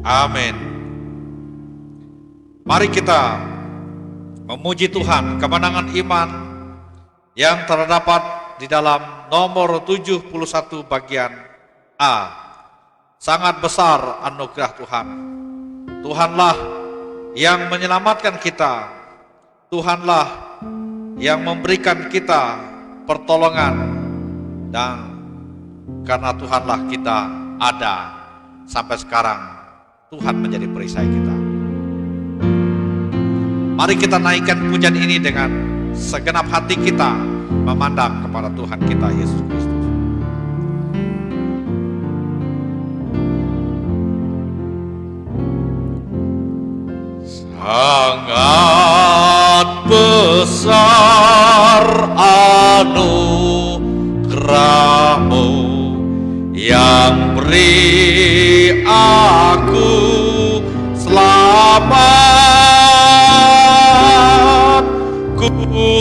Amin. Mari kita memuji Tuhan kemenangan iman yang terdapat di dalam nomor 71 bagian A. Sangat besar anugerah Tuhan. Tuhanlah yang menyelamatkan kita. Tuhanlah yang memberikan kita pertolongan. Dan karena Tuhanlah kita ada sampai sekarang. Tuhan menjadi perisai kita. Mari kita naikkan pujian ini dengan segenap hati kita memandang kepada Tuhan kita Yesus Kristus. Sangat besar anugerah-Mu yang beri aku selamat. Ku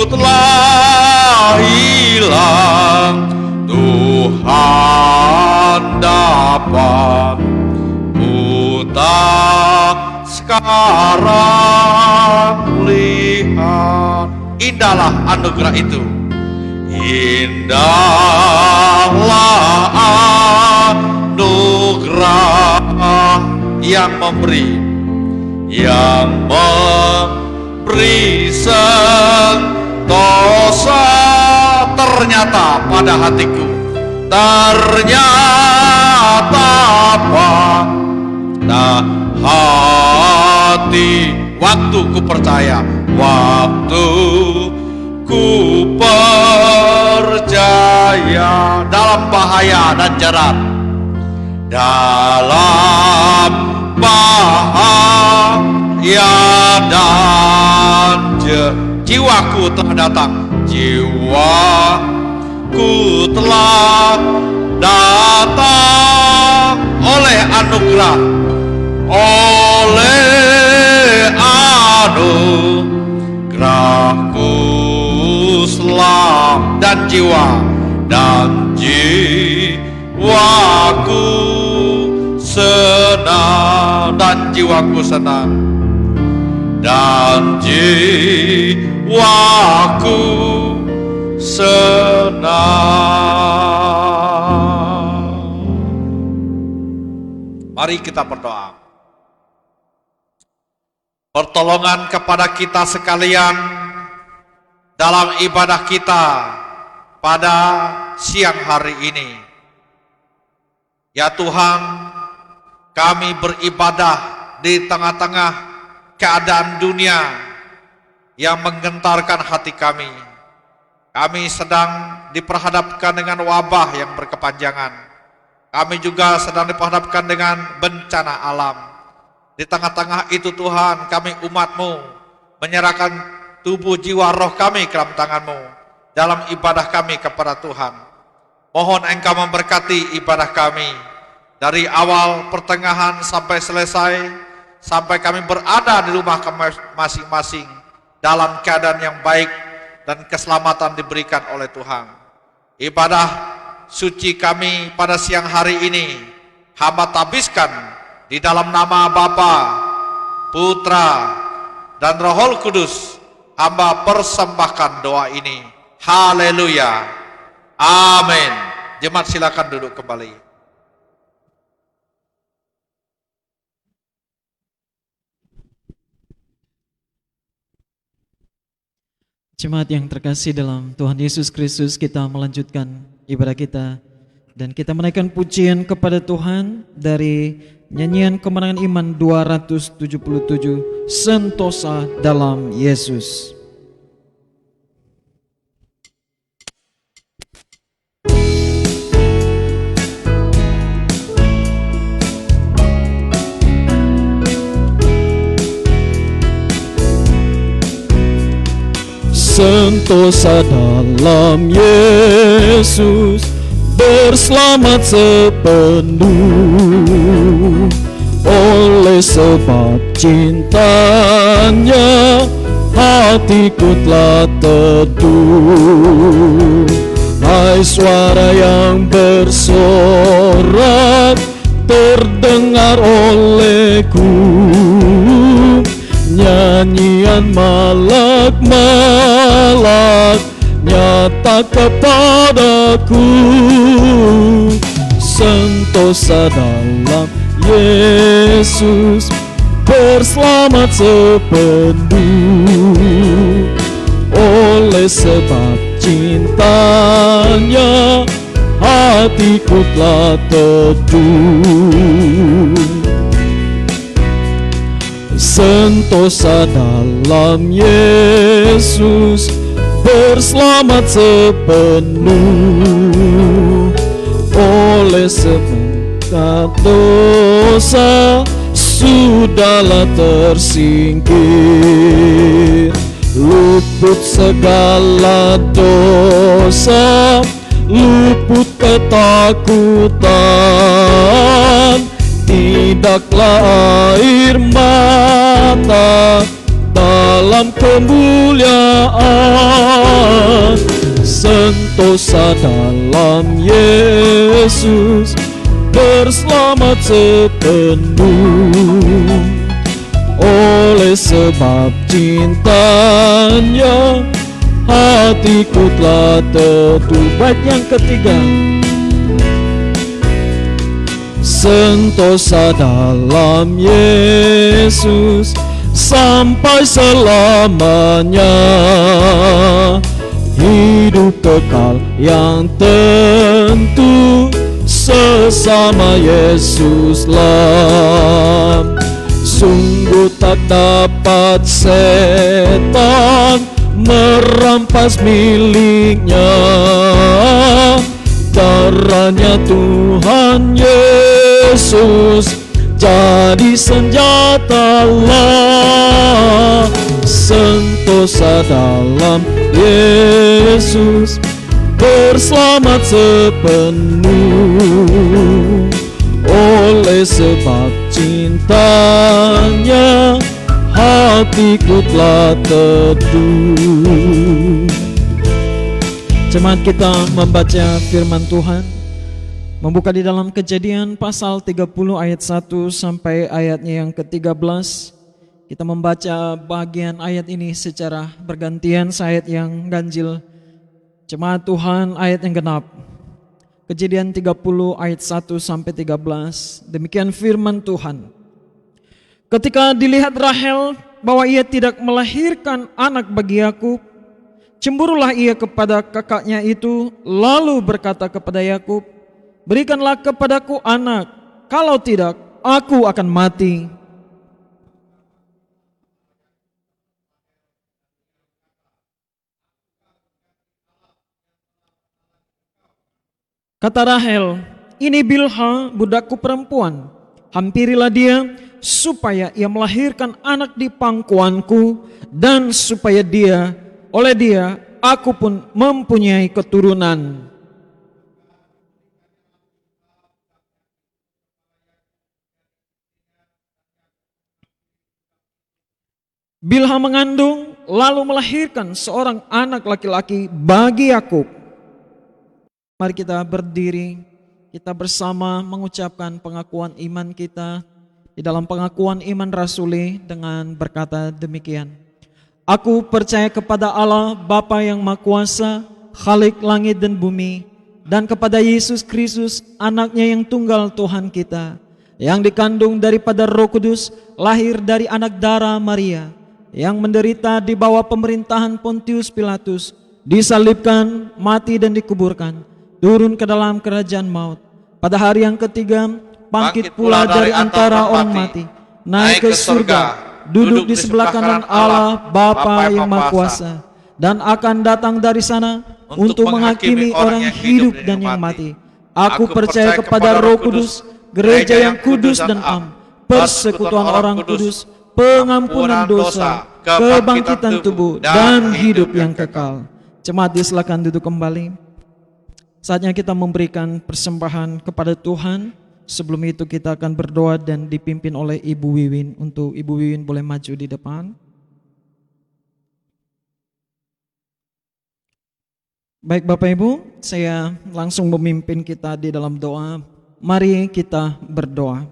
telah hilang, Tuhan dapat buta, sekarang lihat. Indahlah anugerah itu. Indahlah anugerah yang memberi sentosa. Ternyata pada hatiku, ternyata pada hati, waktu ku percaya, waktu ku percaya, dalam bahaya dan jerat, dalam bahaya dan jiwaku telah datang, jiwaku telah datang oleh anugerah, oleh anugerahku selam, dan jiwaku senang, dan jiwaku senang, dan jiwaku senang. Mari kita berdoa. Pertolongan kepada kita sekalian dalam ibadah kita pada siang hari ini. Ya Tuhan, kami beribadah di tengah-tengah keadaan dunia yang menggentarkan hati kami. Kami sedang diperhadapkan dengan wabah yang berkepanjangan. Kami juga sedang diperhadapkan dengan bencana alam. Di tengah-tengah itu Tuhan, kami umat-Mu menyerahkan tubuh, jiwa, roh kami ke dalam tangan-Mu dalam ibadah kami kepada Tuhan. Mohon Engkau memberkati ibadah kami dari awal, pertengahan sampai selesai, sampai kami berada di rumah kami masing-masing dalam keadaan yang baik dan keselamatan diberikan oleh Tuhan. Ibadah suci kami pada siang hari ini hamba tabiskan di dalam nama Bapa, Putra, dan Roh Kudus. Hamba persembahkan doa ini. Haleluya. Amin. Jemaat silakan duduk kembali. Jemaat yang terkasih dalam Tuhan Yesus Kristus, kita melanjutkan ibadah kita dan kita menaikkan pujian kepada Tuhan dari nyanyian kemenangan iman 277, Sentosa dalam Yesus. Sentosa dalam Yesus, berselamat sepenuh. Oleh sebab cintanya, hatiku telah teduh. Hai suara yang bersorak, dengar olehku nyanyian malak-malak nyata kepadaku, sentosa dalam Yesus berselamat sepenuh. Oleh sebab cintanya hatiku telah teduh. Sentosa dalam Yesus berselamat sepenuh. Oleh sebab dosa sudahlah tersingkir, luput segala dosa, luput ketakutan, tidaklah air mata dalam kemuliaan. Sentosa dalam Yesus berselamat sepenuh. Oleh sebab cintanya hatiku telah teduh. Bait yang ketiga, sentosa dalam Yesus sampai selamanya, hidup kekal yang tentu sesama Yesuslah. Sungguh tak dapat setan merampas miliknya, darahnya Tuhan Yesus jadi senjatalah. Sentosa dalam Yesus berselamat sepenuh. Oleh sebab cintanya hatiku telah teduh. Jemaat, kita membaca firman Tuhan, membuka di dalam Kejadian pasal 30 ayat 1 sampai ayatnya yang ke-13. Kita membaca bagian ayat ini secara bergantian, ayat yang ganjil. Jemaat Tuhan, ayat yang genap. Kejadian 30 ayat 1 sampai 13. Demikian firman Tuhan. Ketika dilihat Rahel bahwa ia tidak melahirkan anak bagi Yakub, cemburulah ia kepada kakaknya itu, lalu berkata kepada Yakub, "Berikanlah kepadaku anak, kalau tidak aku akan mati." Kata Rahel, "Ini Bilha, budakku perempuan. Hampirilah dia, supaya ia melahirkan anak di pangkuanku, dan supaya oleh dia, aku pun mempunyai keturunan." Bilha mengandung, lalu melahirkan seorang anak laki-laki bagi Yakub. Mari kita berdiri, kita bersama mengucapkan pengakuan iman kita di dalam pengakuan iman rasuli dengan berkata demikian. Aku percaya kepada Allah Bapa yang Maha Kuasa, Khalik langit dan bumi, dan kepada Yesus Kristus, anaknya yang tunggal Tuhan kita, yang dikandung daripada Roh Kudus, lahir dari anak darah Maria, yang menderita di bawah pemerintahan Pontius Pilatus, disalibkan, mati dan dikuburkan, turun ke dalam kerajaan maut. Pada hari yang ketiga, bangkit pula dari antara orang mati, naik ke surga, duduk di sebelah kanan Allah Bapa yang Maha Kuasa, dan akan datang dari sana untuk menghakimi orang yang hidup dan yang mati. Aku percaya kepada Roh Kudus, gereja yang kudus dan am, persekutuan orang kudus, pengampunan dosa, kebangkitan tubuh, dan hidup yang kekal. Jemaat, silakan duduk kembali. Saatnya kita memberikan persembahan kepada Tuhan. Sebelum itu kita akan berdoa dan dipimpin oleh Ibu Wiwin. Untuk Ibu Wiwin boleh maju di depan. Baik Bapak Ibu, saya langsung memimpin kita di dalam doa. Mari kita berdoa.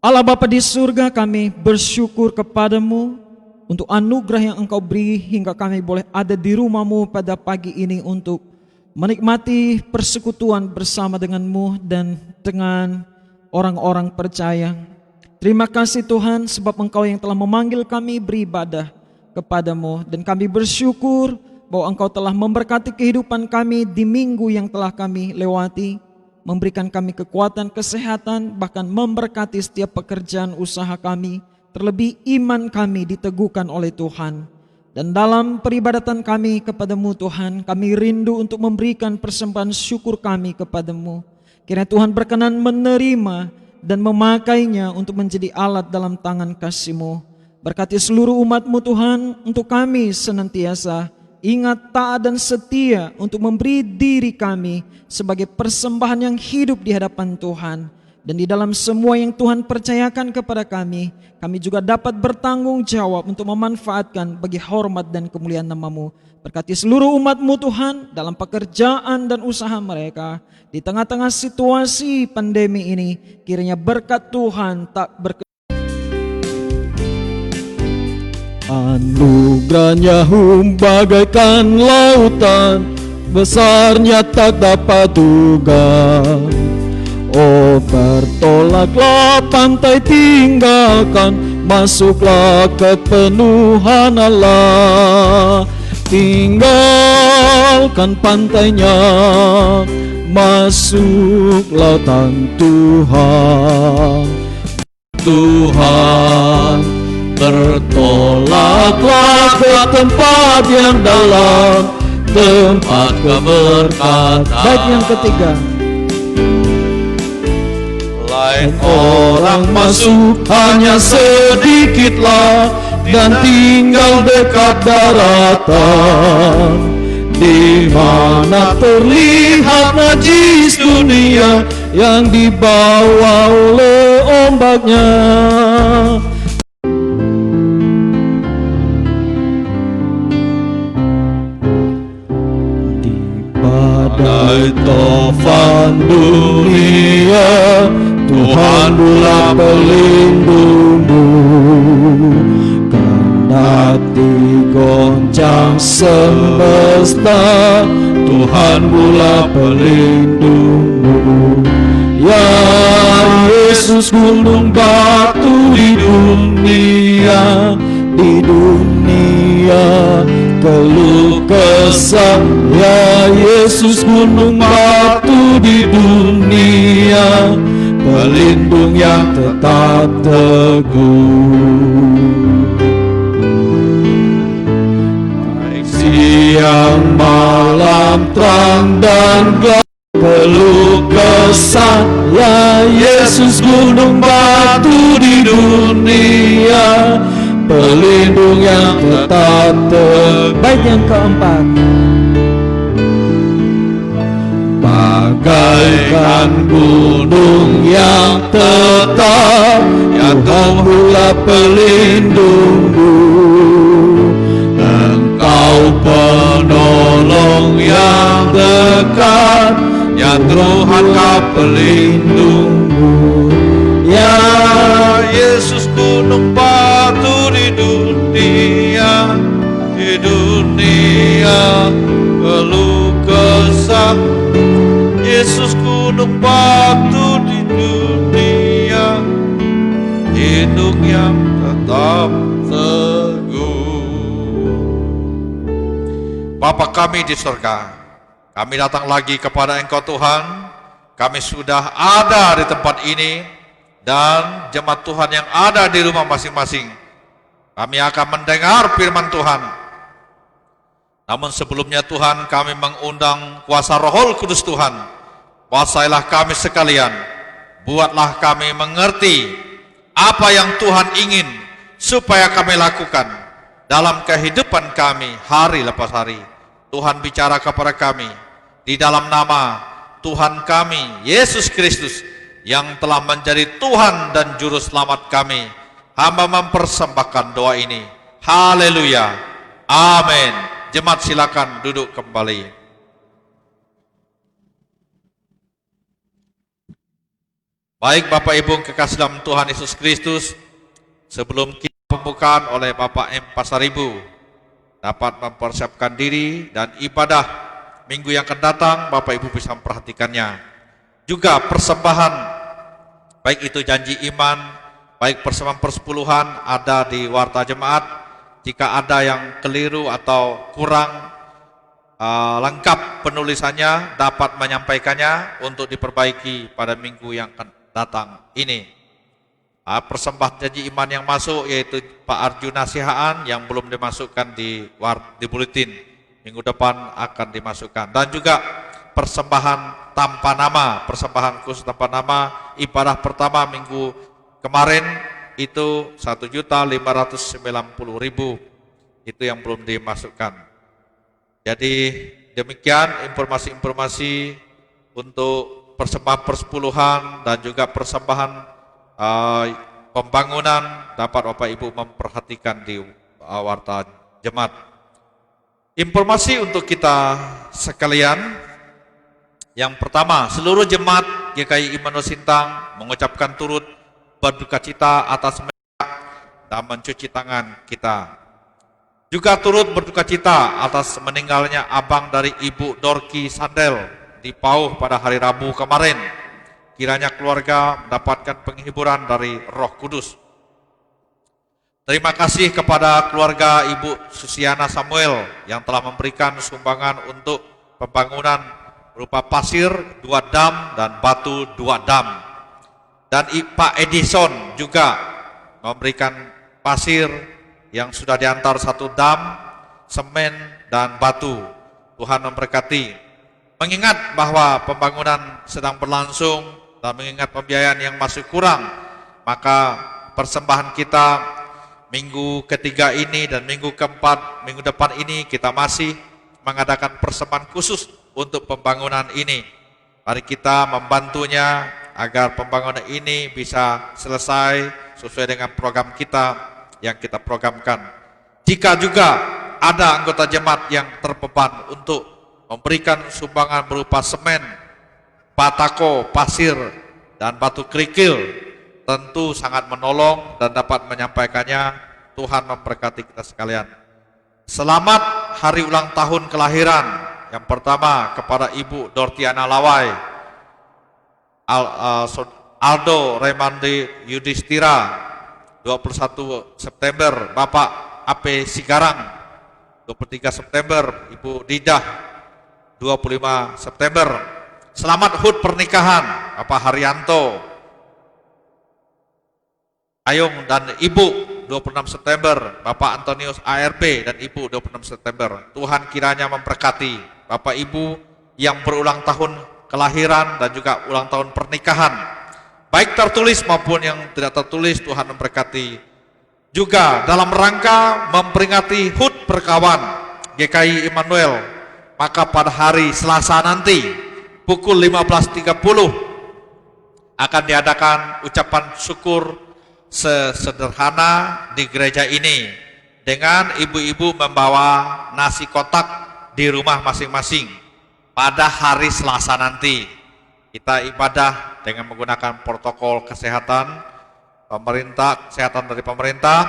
Allah Bapa di surga, kami bersyukur kepadamu untuk anugerah yang Engkau beri hingga kami boleh ada di rumah-Mu pada pagi ini untuk menikmati persekutuan bersama dengan-Mu dan dengan orang-orang percaya. Terima kasih Tuhan sebab Engkau yang telah memanggil kami beribadah kepadamu, dan kami bersyukur bahwa Engkau telah memberkati kehidupan kami di minggu yang telah kami lewati, memberikan kami kekuatan, kesehatan, bahkan memberkati setiap pekerjaan usaha kami, terlebih iman kami diteguhkan oleh Tuhan. Dan dalam peribadatan kami kepadamu Tuhan, kami rindu untuk memberikan persembahan syukur kami kepadamu. Kiranya Tuhan berkenan menerima dan memakainya untuk menjadi alat dalam tangan kasih-Mu. Berkati seluruh umat-Mu Tuhan, untuk kami senantiasa ingat, taat dan setia untuk memberi diri kami sebagai persembahan yang hidup di hadapan Tuhan. Dan di dalam semua yang Tuhan percayakan kepada kami juga dapat bertanggung jawab untuk memanfaatkan bagi hormat dan kemuliaan nama-Mu. Berkati seluruh umat-Mu Tuhan dalam pekerjaan dan usaha mereka. Di tengah-tengah situasi pandemi ini, kiranya berkat Tuhan tak Anugerahnya bagaikan lautan, besarnya tak dapat duga. Oh, bertolaklah pantai tinggalkan, masuklah ke penuhan Allah. Tinggalkan pantainya, masuk lautan Tuhan. Tuhan, bertolaklah ke tempat yang dalam, tempat keberkatan. baik. Yang ketiga, Lain Orang masuk hanya sedikitlah, dan tinggal dekat daratan, di mana terlihat najis dunia yang dibawa oleh ombaknya. Di badai tofan dunia, Tuhan bulan pelindungmu. Kendati goncang semesta, Tuhan bulan pelindungmu. Ya Yesus, gunung batu di dunia, keluh kesah. Ya Yesus, gunung batu di dunia, pelindung yang tetap teguh. Siang malam terang dan gelap, keluh kesah. Ya Yesus, gunung batu di dunia, pelindung yang tetap teguh. baik. Yang keempat, bagaikan gunung yang tetap, ya Tuhanlah pelindungmu. Engkau penolong yang dekat, ya Tuhan kau pelindungmu. Ya Yesus, gunung batu di dunia, keluh kesah. Yesus, gunung batu di dunia, hidung yang tetap teguh. Bapa kami di surga, kami datang lagi kepada Engkau Tuhan. Kami sudah ada di tempat ini, dan jemaat Tuhan yang ada di rumah masing-masing, kami akan mendengar firman Tuhan. Namun sebelumnya Tuhan, kami mengundang kuasa Roh Kudus Tuhan. Kuasailah kami sekalian, buatlah kami mengerti apa yang Tuhan ingin supaya kami lakukan dalam kehidupan kami hari lepas hari. Tuhan bicara kepada kami di dalam nama Tuhan kami, Yesus Kristus, yang telah menjadi Tuhan dan Juru Selamat kami. Hamba mempersembahkan doa ini. Haleluya. Amin. Jemaat silakan duduk kembali. Baik Bapak Ibu kekasih dalam Tuhan Yesus Kristus, sebelum kita pembukaan oleh Bapak M. Pasaribu dapat mempersiapkan diri dan ibadah minggu yang akan datang, Bapak Ibu bisa memperhatikannya. Juga persembahan, baik itu janji iman, baik persembahan persepuluhan ada di Warta Jemaat. Jika ada yang keliru atau kurang lengkap penulisannya, dapat menyampaikannya untuk diperbaiki pada minggu yang akan datang ini. Persembahan janji iman yang masuk yaitu Pak Arjuna Sihaan yang belum dimasukkan di buletin, minggu depan akan dimasukkan. Dan juga persembahan tanpa nama, persembahan khusus tanpa nama, ibadah pertama minggu kemarin itu 1.590.000, itu yang belum dimasukkan. Jadi demikian informasi-informasi untuk persembahan persepuluhan dan juga persembahan pembangunan dapat Bapak Ibu memperhatikan di Warta Jemaat. Informasi untuk kita sekalian, yang pertama, seluruh jemaat GKI Immanuel Sintang mengucapkan turut berduka cita atas mereka dan mencuci tangan kita. Juga turut berduka cita atas meninggalnya abang dari Ibu Dorki Sandel di Pauh pada hari Rabu kemarin. Kiranya keluarga mendapatkan penghiburan dari Roh Kudus. Terima kasih kepada keluarga Ibu Susiana Samuel yang telah memberikan sumbangan untuk pembangunan berupa pasir 2 dam dan batu 2 dam. Dan Pak Edison juga memberikan pasir yang sudah diantar 1 dam, semen dan batu. Tuhan memberkati. Mengingat bahwa pembangunan sedang berlangsung dan mengingat pembiayaan yang masih kurang, maka persembahan kita minggu ketiga ini dan minggu keempat, minggu depan ini kita masih mengadakan persembahan khusus untuk pembangunan ini. Mari kita membantunya agar pembangunan ini bisa selesai sesuai dengan program kita yang kita programkan. Jika juga ada anggota jemaat yang terbeban untuk memberikan sumbangan berupa semen, batako, pasir, dan batu kerikil, tentu sangat menolong dan dapat menyampaikannya. Tuhan memberkati kita sekalian. Selamat hari ulang tahun kelahiran. Yang pertama kepada Ibu Dortiana Lawai, Aldo Remandi Yudhistira 21 September, Bapak AP Sigarang 23 September, Ibu Didah 25 September. Selamat HUT pernikahan Bapak Haryanto Ayung dan Ibu 26 September, Bapak Antonius ARP dan Ibu 26 September. Tuhan kiranya memberkati Bapak Ibu yang berulang tahun kelahiran dan juga ulang tahun pernikahan, baik tertulis maupun yang tidak tertulis. Tuhan memberkati. Juga dalam rangka memperingati HUT perkawan GKI Immanuel, maka pada hari Selasa nanti pukul 15.30 akan diadakan ucapan syukur sesederhana di gereja ini dengan ibu-ibu membawa nasi kotak di rumah masing-masing. Pada hari Selasa nanti kita ibadah dengan menggunakan protokol kesehatan dari pemerintah.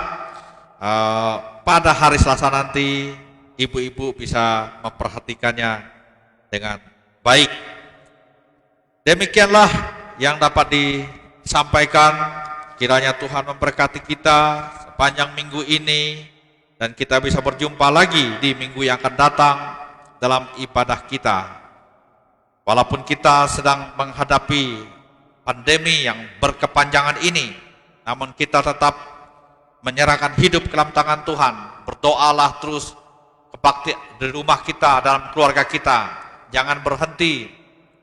Pada hari Selasa nanti ibu-ibu bisa memperhatikannya dengan baik. Demikianlah yang dapat disampaikan. Kiranya Tuhan memberkati kita sepanjang minggu ini dan kita bisa berjumpa lagi di minggu yang akan datang dalam ibadah kita. Walaupun kita sedang menghadapi pandemi yang berkepanjangan ini, namun kita tetap menyerahkan hidup ke dalam tangan Tuhan. Berdoalah terus kebakti di rumah kita, dalam keluarga kita. Jangan berhenti,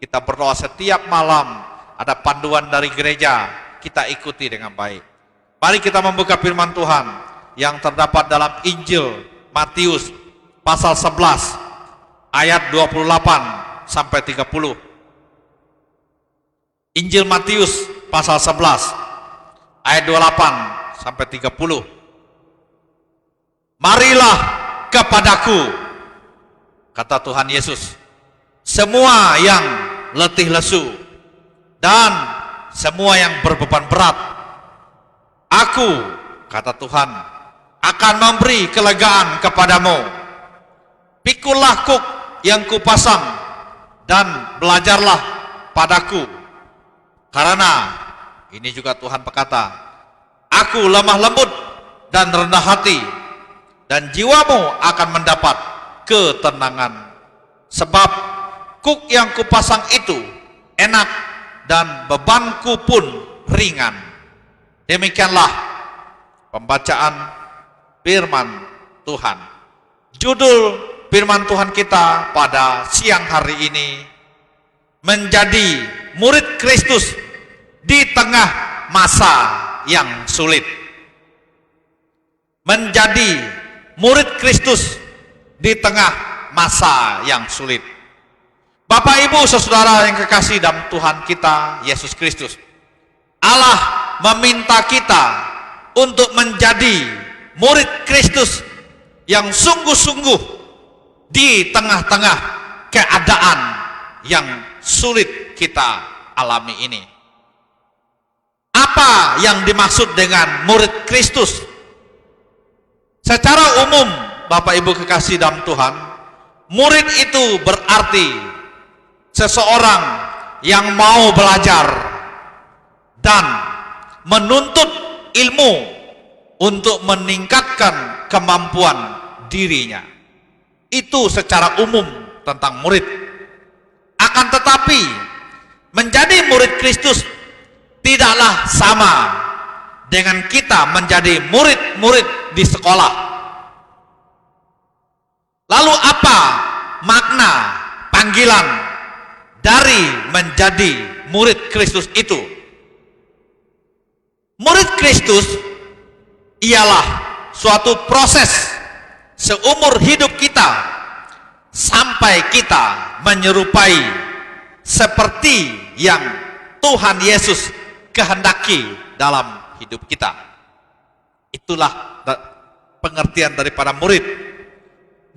kita berdoa setiap malam. Ada panduan dari gereja, kita ikuti dengan baik. Mari kita membuka firman Tuhan yang terdapat dalam Injil Matius pasal 11 ayat 28 sampai 30. Injil Matius pasal 11 ayat 28 sampai 30. Marilah kepadaku, kata Tuhan Yesus, semua yang letih lesu dan semua yang berbeban berat. Aku, kata Tuhan, akan memberi kelegaan kepadamu. Pikullah kuk yang kupasang dan belajarlah padaku. Karena, ini juga Tuhan berkata, aku lemah lembut dan rendah hati, dan jiwamu akan mendapat ketenangan. Sebab kuk yang kupasang itu enak dan bebanku pun ringan. Demikianlah pembacaan firman Tuhan. Judul firman Tuhan kita pada siang hari ini, menjadi murid Kristus di tengah masa yang sulit. Menjadi murid Kristus di tengah masa yang sulit. Bapak Ibu Saudara yang kekasih dalam Tuhan kita Yesus Kristus, Allah meminta kita untuk menjadi murid Kristus yang sungguh-sungguh di tengah-tengah keadaan yang sulit kita alami ini. Apa yang dimaksud dengan murid Kristus? Secara umum, Bapak Ibu kekasih dalam Tuhan, murid itu berarti seseorang yang mau belajar dan menuntut ilmu untuk meningkatkan kemampuan dirinya. Itu secara umum tentang murid. Akan tetapi, menjadi murid Kristus tidaklah sama dengan kita menjadi murid-murid di sekolah. Lalu apa makna panggilan dari menjadi murid Kristus itu? Murid Kristus ialah suatu proses seumur hidup kita sampai kita menyerupai seperti yang Tuhan Yesus kehendaki dalam hidup kita. Itulah pengertian daripada murid.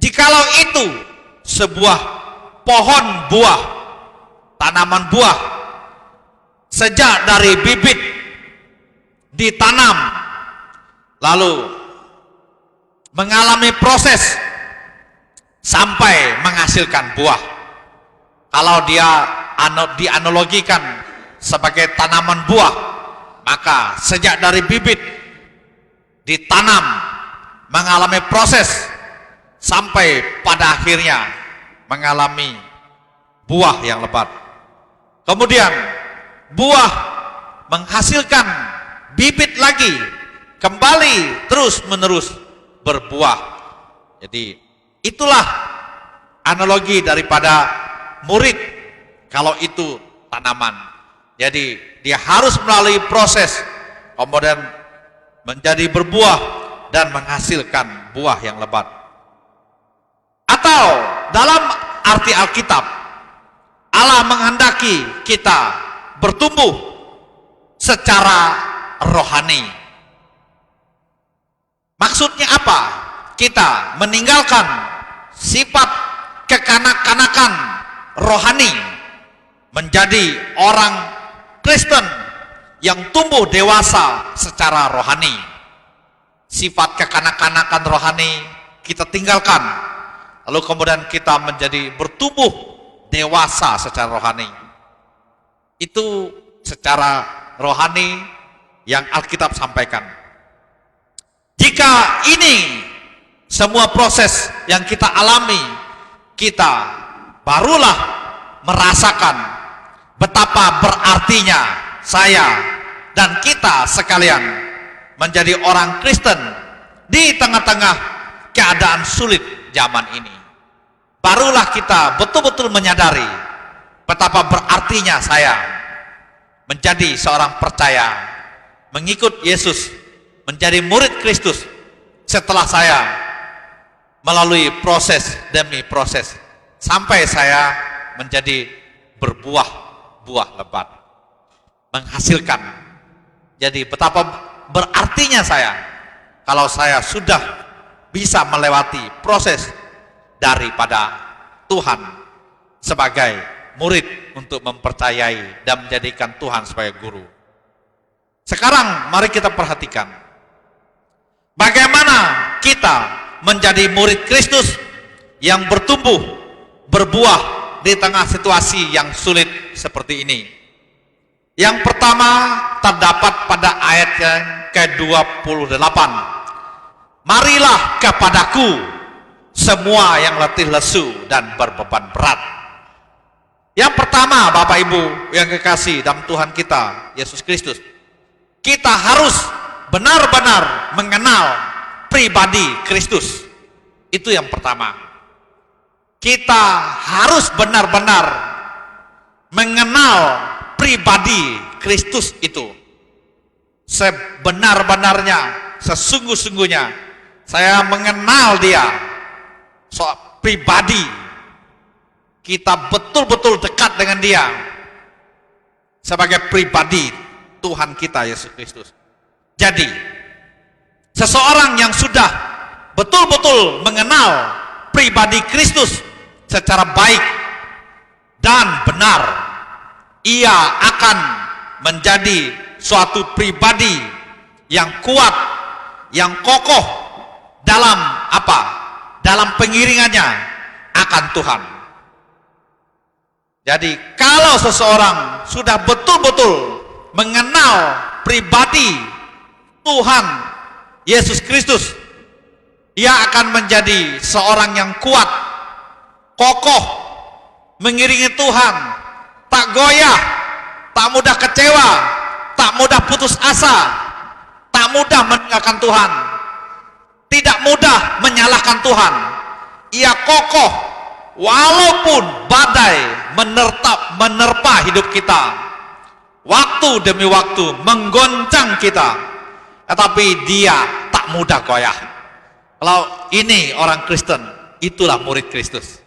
Jikalau itu sebuah pohon buah, tanaman buah, sejak dari bibit ditanam, lalu mengalami proses sampai menghasilkan buah. Kalau dia dianalogikan sebagai tanaman buah, maka sejak dari bibit ditanam, mengalami proses sampai pada akhirnya mengalami buah yang lebat. Kemudian buah menghasilkan bibit lagi, kembali terus menerus berbuah. Jadi itulah analogi daripada murid. Kalau itu tanaman, jadi dia harus melalui proses, kemudian menjadi berbuah dan menghasilkan buah yang lebat. Atau dalam arti Alkitab, Allah menghendaki kita bertumbuh secara rohani. Maksudnya apa? Kita meninggalkan sifat kekanak-kanakan rohani, menjadi orang Kristen yang tumbuh dewasa secara rohani. Sifat kekanak-kanakan rohani kita tinggalkan, lalu kemudian kita menjadi bertumbuh dewasa secara rohani. Itu secara rohani yang Alkitab sampaikan. Jika ini semua proses yang kita alami, kita barulah merasakan betapa berartinya saya dan kita sekalian menjadi orang Kristen di tengah-tengah keadaan sulit zaman ini. Barulah kita betul-betul menyadari betapa berartinya saya menjadi seorang percaya, mengikut Yesus, menjadi murid Kristus setelah saya melalui proses demi proses sampai saya menjadi berbuah lebat, menghasilkan. Jadi betapa berartinya saya kalau saya sudah bisa melewati proses daripada Tuhan sebagai murid untuk mempercayai dan menjadikan Tuhan sebagai guru. Sekarang mari kita perhatikan bagaimana kita menjadi murid Kristus yang bertumbuh, berbuah di tengah situasi yang sulit seperti ini. Yang pertama terdapat pada ayat yang ke-28. Marilah kepadaku semua yang letih lesu dan berbeban berat. Yang pertama, Bapak Ibu yang kekasih dalam Tuhan kita Yesus Kristus, kita harus benar-benar mengenal pribadi Kristus. Itu yang pertama. Kita harus benar-benar mengenal pribadi Kristus itu. Sebenar-benarnya, sesungguh-sungguhnya saya mengenal dia. Soal pribadi, kita betul-betul dekat dengan dia sebagai pribadi Tuhan kita Yesus Kristus. Jadi seseorang yang sudah betul-betul mengenal pribadi Kristus secara baik dan benar, ia akan menjadi suatu pribadi yang kuat, yang kokoh dalam apa? Dalam pengiringannya akan Tuhan. Jadi kalau seseorang sudah betul-betul mengenal pribadi Tuhan Yesus Kristus, ia akan menjadi seorang yang kuat, kokoh, mengiringi Tuhan, tak goyah, tak mudah kecewa, tak mudah putus asa, tak mudah meninggalkan Tuhan, tidak mudah menyalahkan Tuhan. Ia kokoh walaupun badai menerpa hidup kita, waktu demi waktu menggoncang kita, tetapi dia tak mudah goyah. Kalau ini orang Kristen, itulah murid Kristus.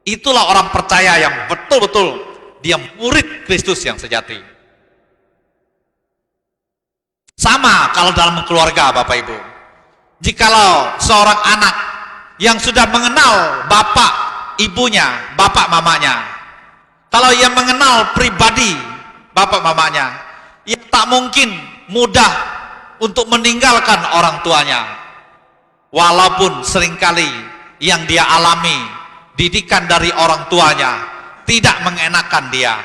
Itulah orang percaya yang betul-betul dia murid Kristus yang sejati. Sama kalau dalam keluarga, Bapak Ibu. Jikalau seorang anak yang sudah mengenal bapak ibunya, bapak mamanya, kalau ia mengenal pribadi bapak mamanya, ia tak mungkin mudah untuk meninggalkan orang tuanya. Walaupun seringkali yang dia alami, didikan dari orang tuanya tidak mengenakan dia,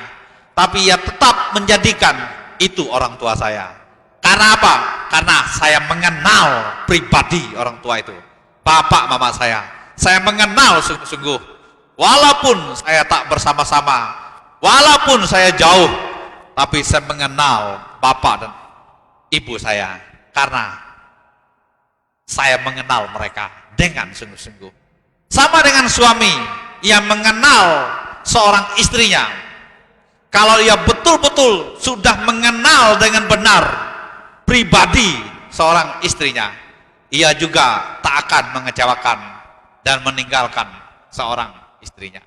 tapi ia tetap menjadikan itu orang tua saya. Karena apa? Karena saya mengenal pribadi orang tua itu, bapak mama saya. Saya mengenal sungguh-sungguh. Walaupun saya tak bersama-sama, walaupun saya jauh, tapi saya mengenal bapak dan ibu saya. Karena saya mengenal mereka dengan sungguh-sungguh. Sama dengan suami yang mengenal seorang istrinya. Kalau ia betul-betul sudah mengenal dengan benar pribadi seorang istrinya, ia juga tak akan mengecewakan dan meninggalkan seorang istrinya.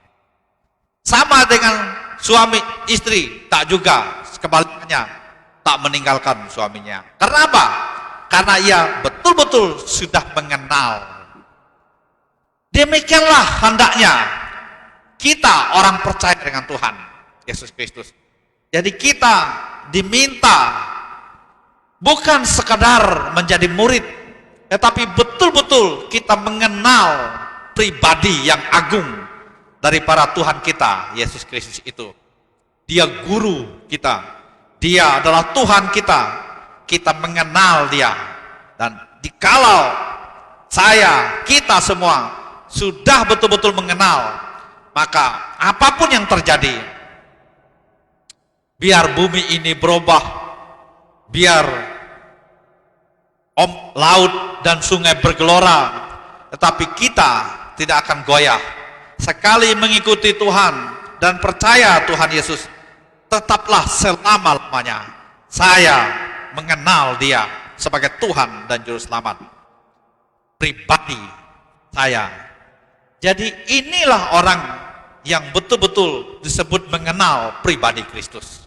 Sama dengan suami istri, tak juga sebaliknya tak meninggalkan suaminya. Karena apa? Karena ia betul-betul sudah mengenal. Demikianlah hendaknya kita orang percaya dengan Tuhan Yesus Kristus. Jadi kita diminta bukan sekadar menjadi murid, tetapi betul-betul kita mengenal pribadi yang agung dari para Tuhan kita Yesus Kristus itu. Dia guru kita, dia adalah Tuhan kita. Kita mengenal dia, dan dikalau kita semua sudah betul-betul mengenal, maka apapun yang terjadi, biar bumi ini berubah, biar laut dan sungai bergelora, tetapi kita tidak akan goyah. Sekali mengikuti Tuhan dan percaya Tuhan Yesus, tetaplah selama-lamanya saya mengenal dia sebagai Tuhan dan Juru Selamat pribadi saya. Jadi inilah orang yang betul-betul disebut mengenal pribadi Kristus.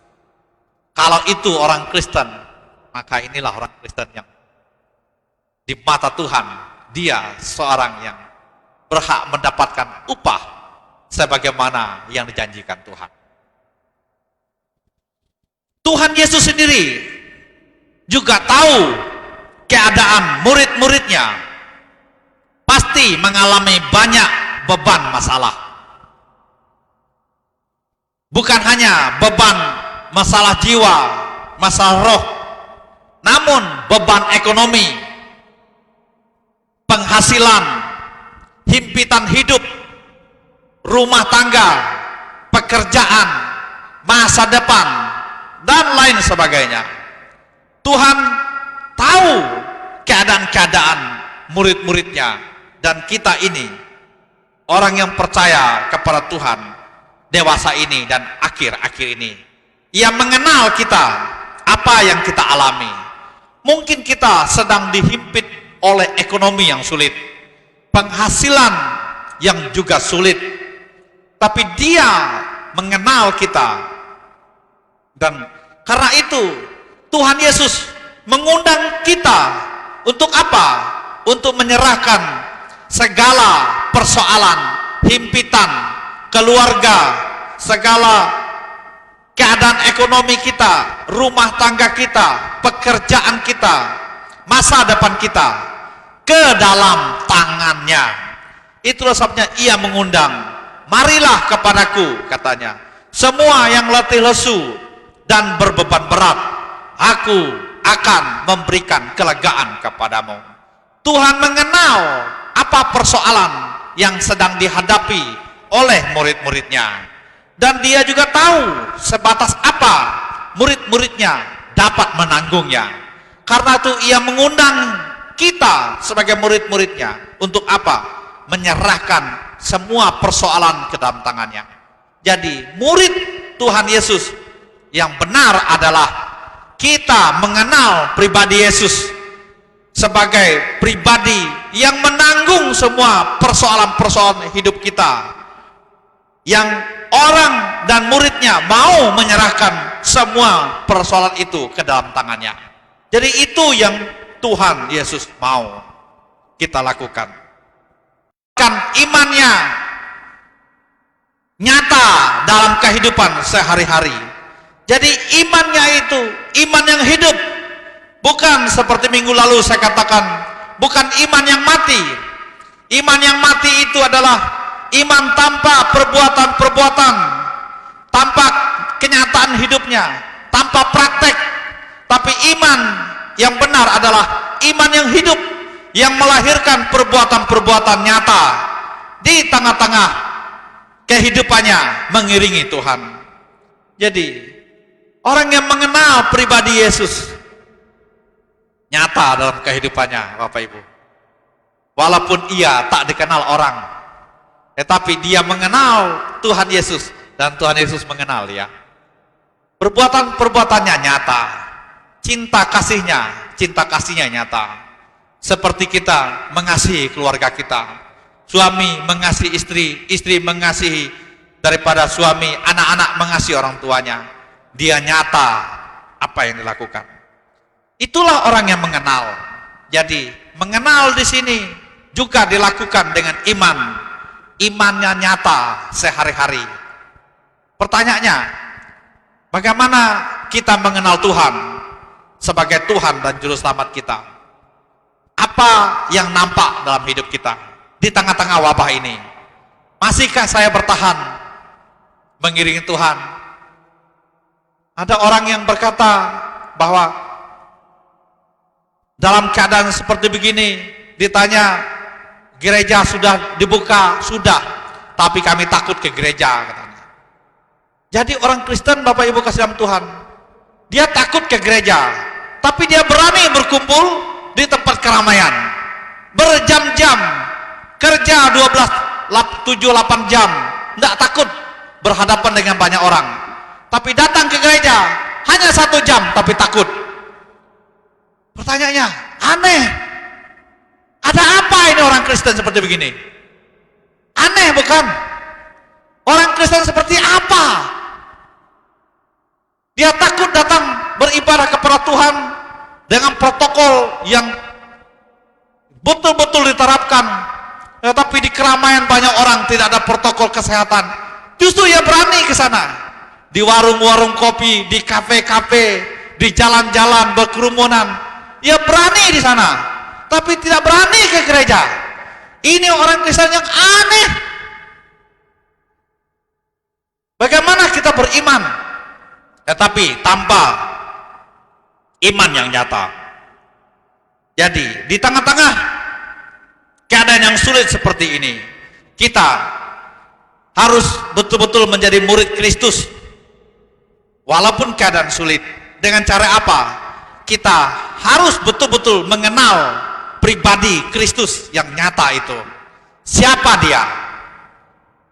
Kalau itu orang Kristen, maka inilah orang Kristen yang di mata Tuhan, dia seorang yang berhak mendapatkan upah sebagaimana yang dijanjikan Tuhan. Tuhan Yesus sendiri juga tahu keadaan murid-muridnya pasti mengalami banyak beban masalah. Bukan hanya beban masalah jiwa, masalah roh, namun beban ekonomi, penghasilan, himpitan hidup, rumah tangga, pekerjaan, masa depan, dan lain sebagainya. Tuhan tahu keadaan-keadaan murid-muridnya, dan kita ini orang yang percaya kepada Tuhan dewasa ini dan akhir-akhir ini. Ia mengenal kita, apa yang kita alami. Mungkin kita sedang dihimpit oleh ekonomi yang sulit, penghasilan yang juga sulit, tapi Dia mengenal kita. Dan karena itu Tuhan Yesus mengundang kita untuk apa? Untuk menyerahkan segala persoalan, himpitan, keluarga, segala keadaan ekonomi kita, rumah tangga kita, pekerjaan kita, masa depan kita ke dalam tangannya. Itulah sebabnya Ia mengundang, marilah kepadaku, katanya, semua yang letih lesu dan berbeban berat, aku akan memberikan kelegaan kepadamu. Tuhan mengenal apa persoalan yang sedang dihadapi oleh murid-muridnya, dan Dia juga tahu sebatas apa murid-muridnya dapat menanggungnya. Karena itu Ia mengundang kita sebagai murid-muridnya untuk apa? Menyerahkan semua persoalan ke dalam tangannya. Jadi murid Tuhan Yesus yang benar adalah kita mengenal pribadi Yesus sebagai pribadi yang menanggung semua persoalan-persoalan hidup kita, yang orang dan muridnya mau menyerahkan semua persoalan itu ke dalam tangannya. Jadi itu yang Tuhan Yesus mau kita lakukan. Kan imannya nyata dalam kehidupan sehari-hari. Jadi imannya itu iman yang hidup, bukan seperti minggu lalu saya katakan, bukan iman yang mati. Iman yang mati itu adalah iman tanpa perbuatan-perbuatan, tanpa kenyataan hidupnya, tanpa praktek. Tapi iman yang benar adalah iman yang hidup, yang melahirkan perbuatan-perbuatan nyata di tengah-tengah kehidupannya mengiringi Tuhan. Jadi orang yang mengenal pribadi Yesus nyata dalam kehidupannya, Bapak Ibu, walaupun ia tak dikenal orang, tetapi dia mengenal Tuhan Yesus dan Tuhan Yesus mengenal dia. Perbuatan-perbuatannya nyata, cinta kasihnya nyata. Seperti kita mengasihi keluarga kita, suami mengasihi istri, istri mengasihi daripada suami, anak-anak mengasihi orang tuanya. Dia nyata apa yang dilakukan. Itulah orang yang mengenal. Jadi mengenal di sini juga dilakukan dengan iman. Imannya nyata sehari-hari. Pertanyaannya, bagaimana kita mengenal Tuhan sebagai Tuhan dan Juru Selamat kita? Apa yang nampak dalam hidup kita di tengah-tengah wabah ini? Masihkah saya bertahan mengiringi Tuhan? Ada orang yang berkata bahwa dalam keadaan seperti begini, ditanya, gereja sudah dibuka? Sudah, tapi kami takut ke gereja, katanya. Jadi orang Kristen, Bapak Ibu kasih dalam Tuhan, dia takut ke gereja, tapi dia berani berkumpul di tempat keramaian, berjam-jam, kerja 7-8 jam, tidak takut berhadapan dengan banyak orang. Tapi datang ke gereja hanya 1 jam, tapi takut. Pertanyaannya, aneh. Ada apa ini orang Kristen seperti begini? Aneh bukan? Orang Kristen seperti apa? Dia takut datang beribadah kepada Tuhan dengan protokol yang betul-betul diterapkan. Tetapi di keramaian banyak orang tidak ada protokol kesehatan. Justru ia berani ke sana. di warung-warung kopi, di kafe-kafe, di jalan-jalan berkerumunan. Ia berani di sana, tapi tidak berani ke gereja. Ini orang Kristen yang aneh. Bagaimana kita beriman, tetapi tanpa iman yang nyata? Jadi di tengah-tengah keadaan yang sulit seperti ini, kita harus betul-betul menjadi murid Kristus walaupun keadaan sulit. Dengan cara apa? Kita harus betul-betul mengenal pribadi Kristus yang nyata itu. Siapa dia?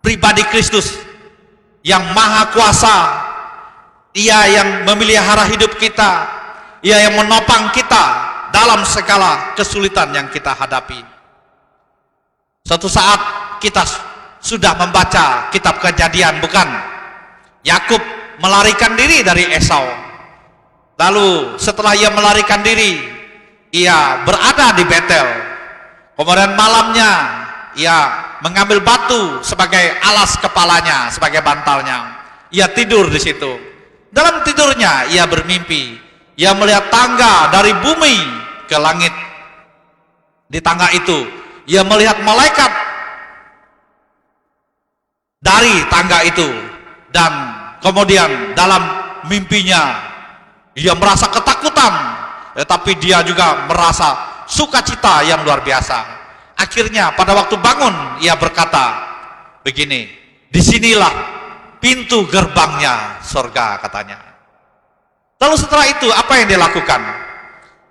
Pribadi Kristus yang maha kuasa. Ia yang memelihara hidup kita, Ia yang menopang kita dalam segala kesulitan yang kita hadapi. Suatu saat kita sudah membaca kitab Kejadian, bukan? Yakub melarikan diri dari Esau. Lalu setelah ia melarikan diri, ia berada di Betel. Kemudian malamnya ia mengambil batu sebagai alas kepalanya, sebagai bantalnya. Ia tidur di situ. Dalam tidurnya ia bermimpi. Ia melihat tangga dari bumi ke langit. Di tangga itu ia melihat malaikat dari tangga itu. Dan kemudian dalam mimpinya ia merasa ketakutan, tetapi dia juga merasa sukacita yang luar biasa. Akhirnya pada waktu bangun ia berkata begini, disinilah pintu gerbangnya surga, katanya. Lalu setelah itu apa yang dia lakukan?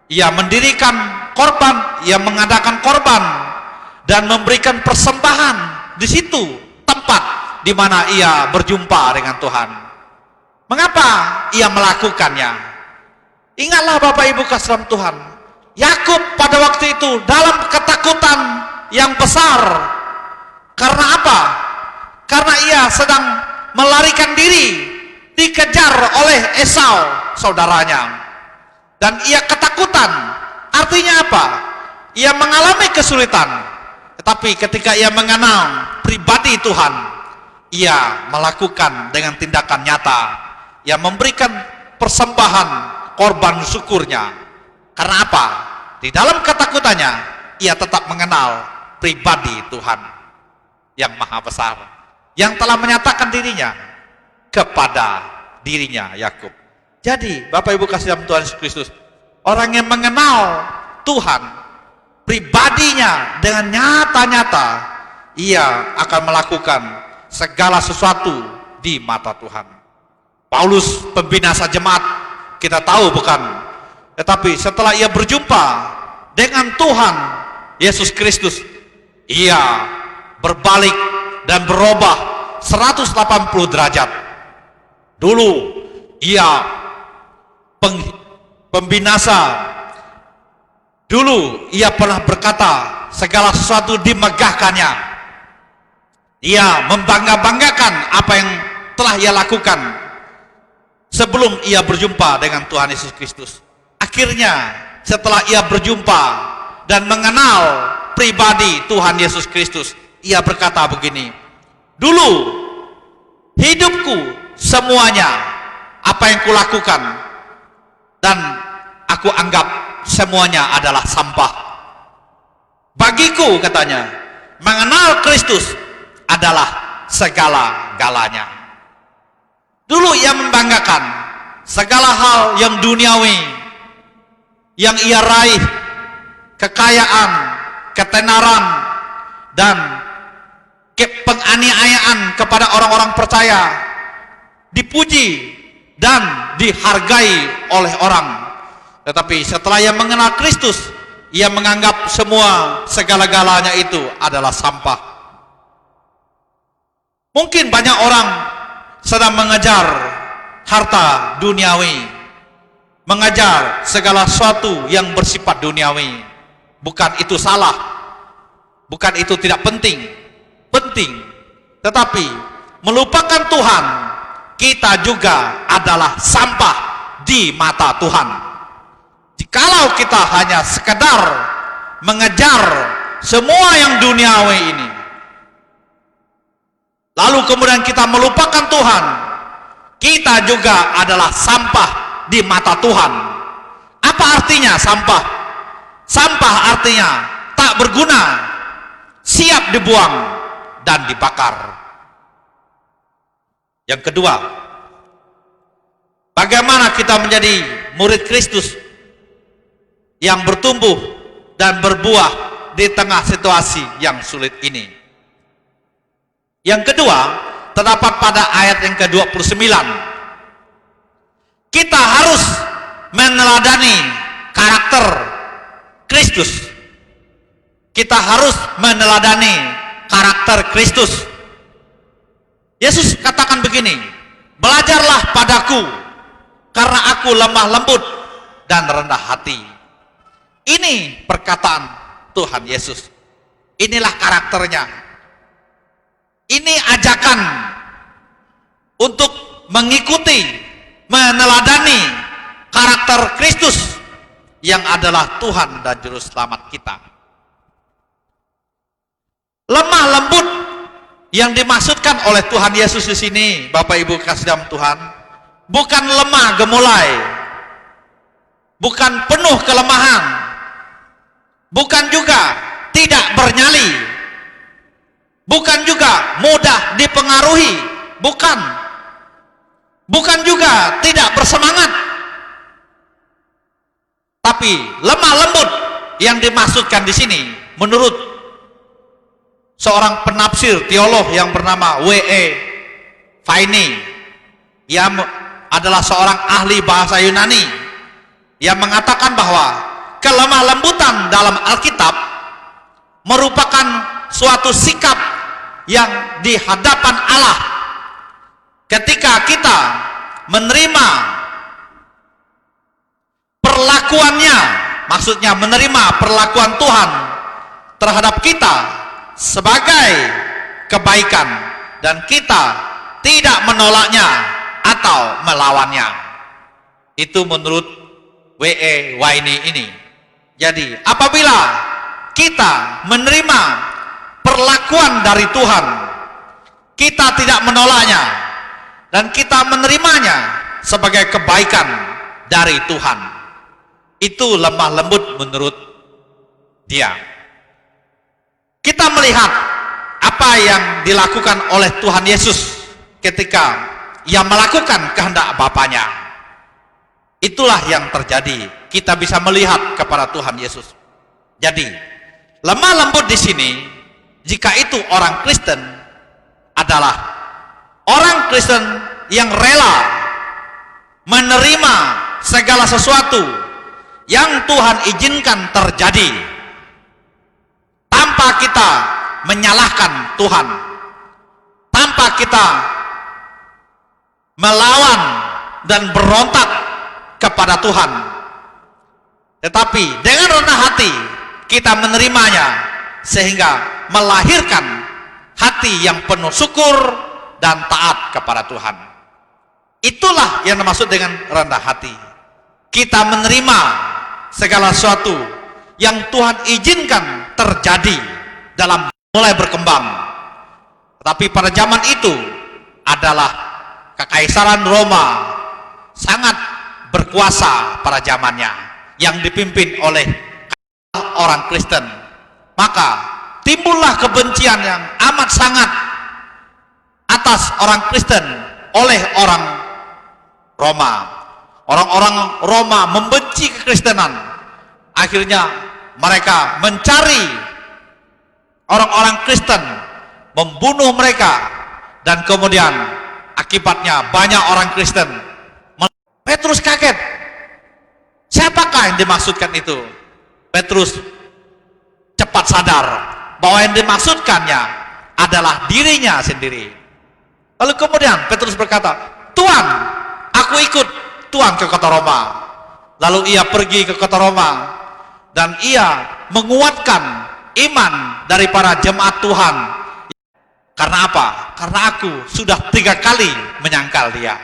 Ia mendirikan korban, ia mengadakan korban dan memberikan persembahan di situ, tempat di mana ia berjumpa dengan Tuhan. Mengapa ia melakukannya? Ingatlah Bapak Ibu kasih Tuhan, Yakub pada waktu itu dalam ketakutan yang besar. Karena apa? Karena ia sedang melarikan diri, dikejar oleh Esau, saudaranya. Dan ia ketakutan. Artinya apa? Ia mengalami kesulitan. Tetapi ketika ia mengenal pribadi Tuhan, ia melakukan dengan tindakan nyata. Ia memberikan persembahan korban syukurnya. Karena apa? Di dalam ketakutannya ia tetap mengenal pribadi Tuhan yang maha besar, yang telah menyatakan dirinya kepada dirinya Yakub. Jadi Bapak Ibu kasih dalam Tuhan Yesus Kristus, orang yang mengenal Tuhan pribadinya dengan nyata-nyata, ia akan melakukan segala sesuatu di mata Tuhan. Paulus pembinasa jemaat, kita tahu bukan? Tetapi setelah ia berjumpa dengan Tuhan Yesus Kristus, ia berbalik dan berubah 180 derajat. Dulu ia pembinasa. Dulu ia pernah berkata segala sesuatu dimegahkannya. Ia membangga-banggakan apa yang telah ia lakukan sebelum ia berjumpa dengan Tuhan Yesus Kristus. Akhirnya setelah ia berjumpa dan mengenal pribadi Tuhan Yesus Kristus, ia berkata begini, dulu hidupku semuanya apa yang kulakukan dan aku anggap semuanya adalah sampah. Bagiku, katanya, mengenal Kristus adalah segala-galanya. Dulu ia membanggakan segala hal yang duniawi yang ia raih, kekayaan, ketenaran, dan penganiayaan kepada orang-orang percaya, dipuji dan dihargai oleh orang. Tetapi setelah ia mengenal Kristus, ia menganggap semua segala-galanya itu adalah sampah. Mungkin banyak orang sedang mengejar harta duniawi, mengejar segala sesuatu yang bersifat duniawi. Bukan itu salah, bukan itu tidak penting, penting. Tetapi melupakan Tuhan, kita juga adalah sampah di mata Tuhan. Jikalau kita hanya sekedar mengejar semua yang duniawi ini, lalu kemudian kita melupakan Tuhan, kita juga adalah sampah di mata Tuhan. Apa artinya sampah? Sampah artinya tak berguna, siap dibuang dan dibakar. Yang kedua, bagaimana kita menjadi murid Kristus yang bertumbuh dan berbuah di tengah situasi yang sulit ini? Yang kedua, terdapat pada ayat yang ke-29. Kita harus meneladani karakter Kristus. Kita harus meneladani karakter Kristus. Yesus katakan begini, belajarlah padaku, karena aku lemah lembut dan rendah hati. Ini perkataan Tuhan Yesus. Inilah karakternya. Ini ajakan untuk mengikuti, meneladani karakter Kristus yang adalah Tuhan dan Juru Selamat kita. Lemah lembut yang dimaksudkan oleh Tuhan Yesus di sini, Bapak Ibu kasih dalam Tuhan, bukan lemah gemulai, bukan penuh kelemahan, bukan juga tidak bernyali, bukan juga mudah dipengaruhi, bukan juga tidak bersemangat. Tapi lemah lembut yang dimaksudkan di sini menurut seorang penafsir teolog yang bernama W.E. Faini, yang adalah seorang ahli bahasa Yunani, yang mengatakan bahwa kelemah lembutan dalam Alkitab merupakan suatu sikap yang di hadapan Allah ketika kita menerima perlakuannya, maksudnya menerima perlakuan Tuhan terhadap kita sebagai kebaikan, dan kita tidak menolaknya atau melawannya. Itu menurut W.E. Waini ini. Jadi apabila kita menerima perlakuan dari Tuhan, kita tidak menolaknya dan kita menerimanya sebagai kebaikan dari Tuhan, itu lemah lembut menurut dia. Kita melihat apa yang dilakukan oleh Tuhan Yesus ketika ia melakukan kehendak Bapanya. Itulah yang terjadi. Kita bisa melihat kepada Tuhan Yesus. Jadi, lemah lembut di sini, jika itu orang Kristen, adalah orang Kristen yang rela menerima segala sesuatu yang Tuhan izinkan terjadi, tanpa kita menyalahkan Tuhan, tanpa kita melawan dan berontak kepada Tuhan, tetapi dengan rendah hati kita menerimanya, sehingga melahirkan hati yang penuh syukur dan taat kepada Tuhan. Itulah yang dimaksud dengan rendah hati. Kita menerima segala sesuatu yang Tuhan izinkan terjadi dalam mulai berkembang. Tetapi pada zaman itu adalah Kekaisaran Roma sangat berkuasa pada zamannya, yang dipimpin oleh orang Kristen. Maka timbullah kebencian yang amat sangat atas orang Kristen oleh orang Roma. Orang-orang Roma membenci kekristenan. Akhirnya mereka mencari orang-orang Kristen, membunuh mereka, dan kemudian akibatnya banyak orang Kristen. Petrus kaget. Siapakah yang dimaksudkan itu? Petrus cepat sadar bahwa yang dimaksudkannya adalah dirinya sendiri. Lalu kemudian Petrus berkata, "Tuan, aku ikut Tuan ke kota Roma." Lalu ia pergi ke kota Roma dan ia menguatkan iman dari para jemaat Tuhan. Karena apa? Karena aku sudah 3 kali menyangkal dia.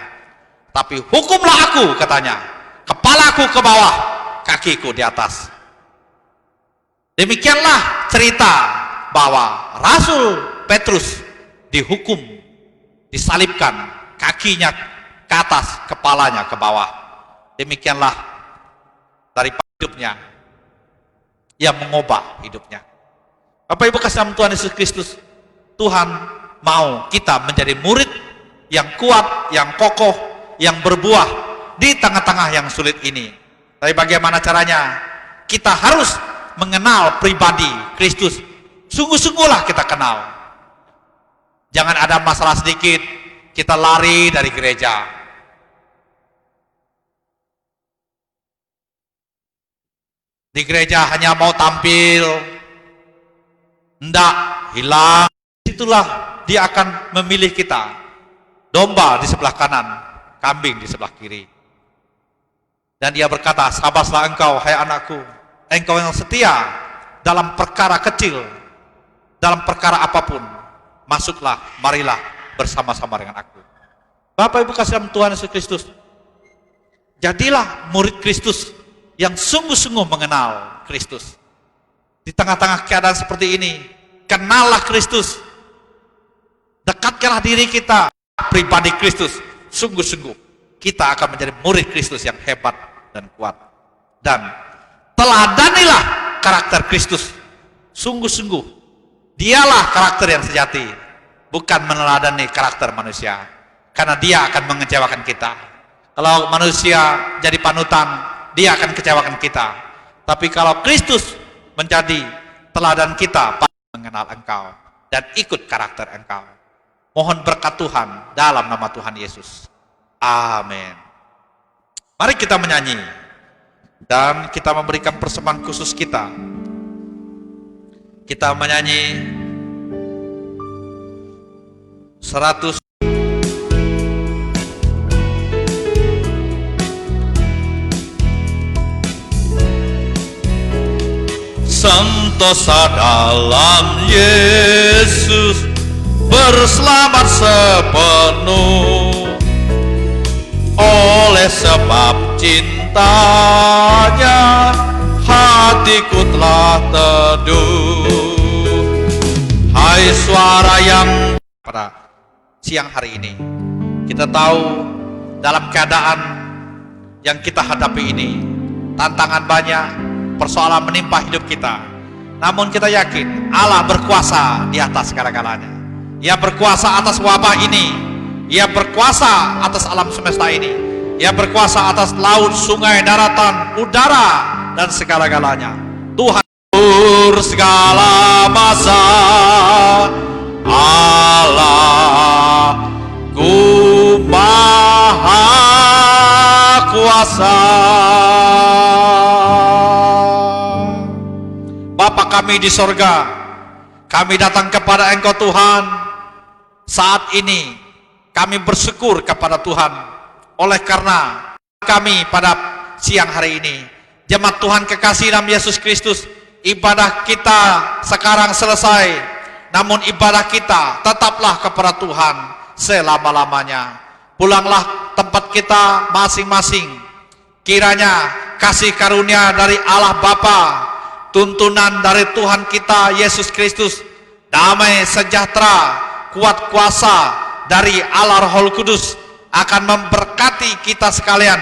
Tapi hukumlah aku, katanya, kepalaku ke bawah, kakiku di atas. Demikianlah cerita bahwa Rasul Petrus dihukum, disalibkan, ke atas, kepalanya ke bawah. Demikianlah dari hidupnya, ia mengubah hidupnya. Bapak Ibu kasih dalam Tuhan Yesus Kristus, Tuhan mau kita menjadi murid yang kuat, yang kokoh, yang berbuah di tengah-tengah yang sulit ini. Tapi bagaimana caranya? Kita harus mengenal pribadi Kristus. Sungguh-sungguhlah kita kenal. Jangan ada masalah sedikit, kita lari dari gereja. Di gereja hanya mau tampil, hendak hilang. Itulah dia akan memilih kita. Domba di sebelah kanan, kambing di sebelah kiri. Dan dia berkata, sabarlah engkau, hai anakku, engkau yang setia dalam perkara kecil, dalam perkara apapun, masuklah, marilah bersama-sama dengan aku. Bapak Ibu kasih dalam Tuhan Yesus Kristus, jadilah murid Kristus yang sungguh-sungguh mengenal Kristus. Di tengah-tengah keadaan seperti ini, kenallah Kristus, dekatkanlah diri kita, pribadi Kristus, sungguh-sungguh kita akan menjadi murid Kristus yang hebat dan kuat. Dan teladanilah karakter Kristus, sungguh-sungguh dialah karakter yang sejati, bukan meneladani karakter manusia, karena dia akan mengecewakan kita. Kalau manusia jadi panutan, dia akan kecewakan kita. Tapi kalau Kristus menjadi teladan kita, mengenal engkau dan ikut karakter engkau. Mohon berkat Tuhan dalam nama Tuhan Yesus. Amin. Mari kita menyanyi dan kita memberikan persembahan khusus kita. Kita menyanyi 100. Sentosa dalam Yesus, berselamat sepenuh, oleh sebab cintanya hatiku telah teduh. Hai suara yang pada siang hari ini, kita tahu dalam keadaan yang kita hadapi ini, tantangan banyak, persoalan menimpa hidup kita. Namun kita yakin Allah berkuasa di atas segala-galanya. Ia berkuasa atas wabah ini, Ia berkuasa atas alam semesta ini, Ia berkuasa atas laut, sungai, daratan, udara, dan segala-galanya. Tuhan segala masa, Allah ku maha kuasa. Bapa kami di sorga, kami datang kepada Engkau Tuhan. Saat ini kami bersyukur kepada Tuhan oleh karena kami pada siang hari ini, jemaat Tuhan kekasih dalam Yesus Kristus, ibadah kita sekarang selesai, namun ibadah kita tetaplah kepada Tuhan selama-lamanya. Pulanglah tempat kita masing-masing. Kiranya kasih karunia dari Allah Bapa, tuntunan dari Tuhan kita Yesus Kristus, damai sejahtera, kuat kuasa dari Allah Roh Kudus akan memberkati kita sekalian,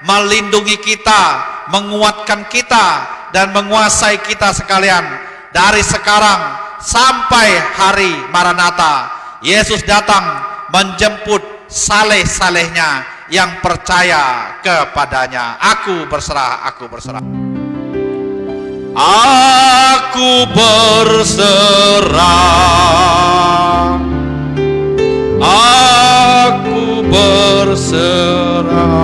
melindungi kita, menguatkan kita, dan menguasai kita sekalian dari sekarang sampai hari Maranatha. Yesus datang menjemput saleh-salehnya yang percaya kepadanya. Aku berserah, aku berserah. Aku berserah, aku berserah.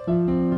Thank you.